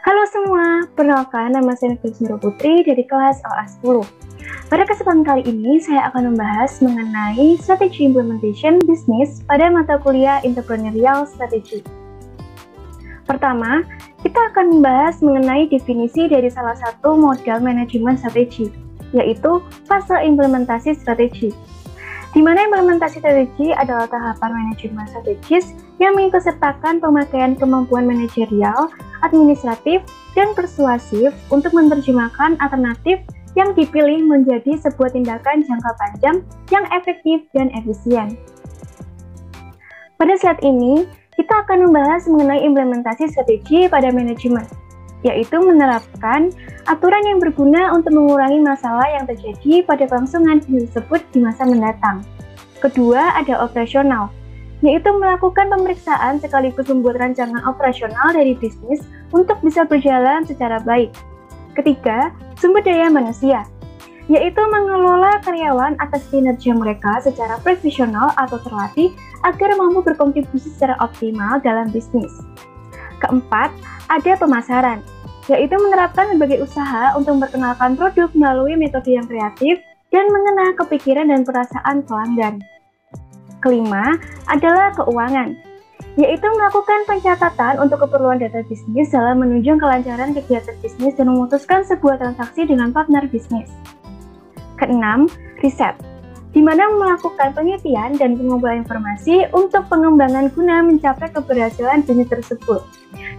Halo semua, perkenalkan nama saya Nurul Putri dari kelas LA10. Pada kesempatan kali ini, saya akan membahas mengenai strategi implementation bisnis pada mata kuliah Entrepreneurial Strategy. Pertama, kita akan membahas mengenai definisi dari salah satu model manajemen strategi, yaitu fase implementasi strategi. Di mana implementasi strategi adalah tahapan manajemen strategis yang mengikutsertakan pemakaian kemampuan manajerial, administratif, dan persuasif untuk menerjemahkan alternatif yang dipilih menjadi sebuah tindakan jangka panjang yang efektif dan efisien. Pada slide ini, kita akan membahas mengenai implementasi strategi pada manajemen, yaitu menerapkan aturan yang berguna untuk mengurangi masalah yang terjadi pada kelangsungan bisnis tersebut di masa mendatang. Kedua, ada operasional, yaitu melakukan pemeriksaan sekaligus membuat rancangan operasional dari bisnis untuk bisa berjalan secara baik. Ketiga, sumber daya manusia, yaitu mengelola karyawan atas kinerja mereka secara profesional atau terlatih agar mampu berkontribusi secara optimal dalam bisnis. Keempat, ada pemasaran, yaitu menerapkan berbagai usaha untuk memperkenalkan produk melalui metode yang kreatif dan mengena kepikiran dan perasaan pelanggan. Kelima, adalah keuangan, yaitu melakukan pencatatan untuk keperluan data bisnis dalam menunjang kelancaran kegiatan bisnis dan memutuskan sebuah transaksi dengan partner bisnis. Keenam, riset, di mana melakukan penelitian dan pengumpulan informasi untuk pengembangan guna mencapai keberhasilan bisnis tersebut.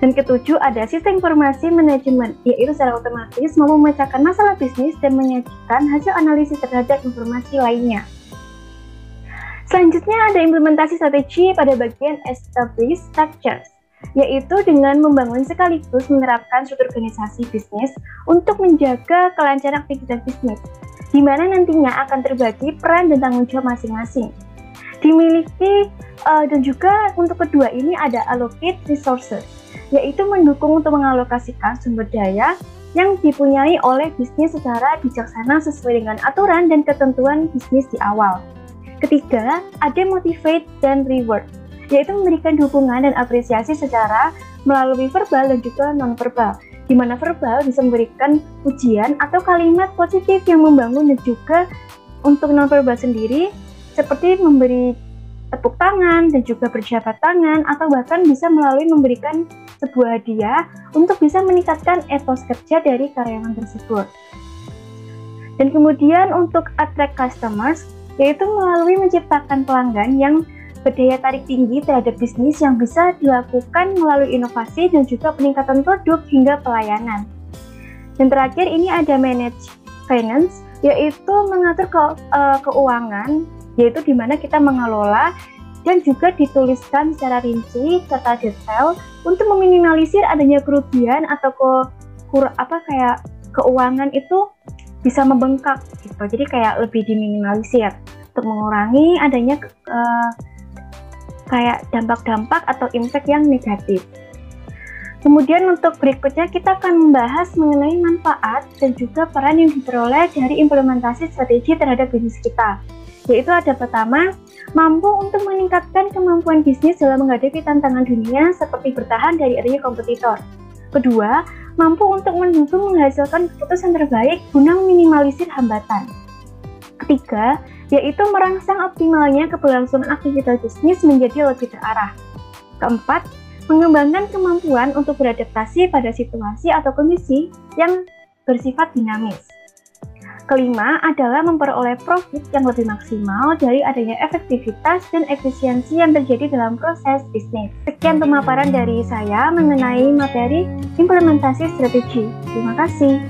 Dan ketujuh, ada sistem informasi manajemen, yaitu secara otomatis mampu memecahkan masalah bisnis dan menyajikan hasil analisis terhadap informasi lainnya. Selanjutnya ada implementasi strategi pada bagian establish structures, yaitu dengan membangun sekaligus menerapkan struktur organisasi bisnis untuk menjaga kelancaran aktivitas bisnis, di mana nantinya akan terbagi peran dan tanggung jawab masing-masing. Dimiliki dan juga untuk kedua ini ada allocate resources, yaitu mendukung untuk mengalokasikan sumber daya yang dipunyai oleh bisnis secara bijaksana sesuai dengan aturan dan ketentuan bisnis di awal. Ketiga, ada motivate dan reward, yaitu memberikan dukungan dan apresiasi secara melalui verbal dan juga non-verbal, di mana verbal bisa memberikan pujian atau kalimat positif yang membangun dan juga untuk non-verbal sendiri seperti memberi tepuk tangan dan juga berjabat tangan atau bahkan bisa melalui memberikan sebuah hadiah untuk bisa meningkatkan etos kerja dari karyawan tersebut. Dan kemudian untuk attract customers, yaitu melalui menciptakan pelanggan yang berdaya tarik tinggi terhadap bisnis yang bisa dilakukan melalui inovasi dan juga peningkatan produk hingga pelayanan. Dan terakhir ini ada manage finance, yaitu mengatur keuangan, yaitu di mana kita mengelola dan juga dituliskan secara rinci serta detail untuk meminimalisir adanya kerugian atau keuangan itu bisa membengkak gitu. Jadi kayak lebih diminimalisir untuk mengurangi adanya kayak dampak-dampak atau impact yang negatif. Kemudian untuk berikutnya kita akan membahas mengenai manfaat dan juga peran yang diperoleh dari implementasi strategi terhadap bisnis kita. Yaitu ada pertama, mampu untuk meningkatkan kemampuan bisnis dalam menghadapi tantangan dunia seperti bertahan dari adanya kompetitor. Kedua, mampu untuk mendukung menghasilkan keputusan terbaik guna meminimalisir hambatan. Ketiga, yaitu merangsang optimalnya keberlangsungan aktivitas bisnis menjadi lebih terarah. Keempat, mengembangkan kemampuan untuk beradaptasi pada situasi atau kondisi yang bersifat dinamis. Kelima adalah memperoleh profit yang lebih maksimal dari adanya efektivitas dan efisiensi yang terjadi dalam proses bisnis. Sekian pemaparan dari saya mengenai materi implementasi strategi. Terima kasih.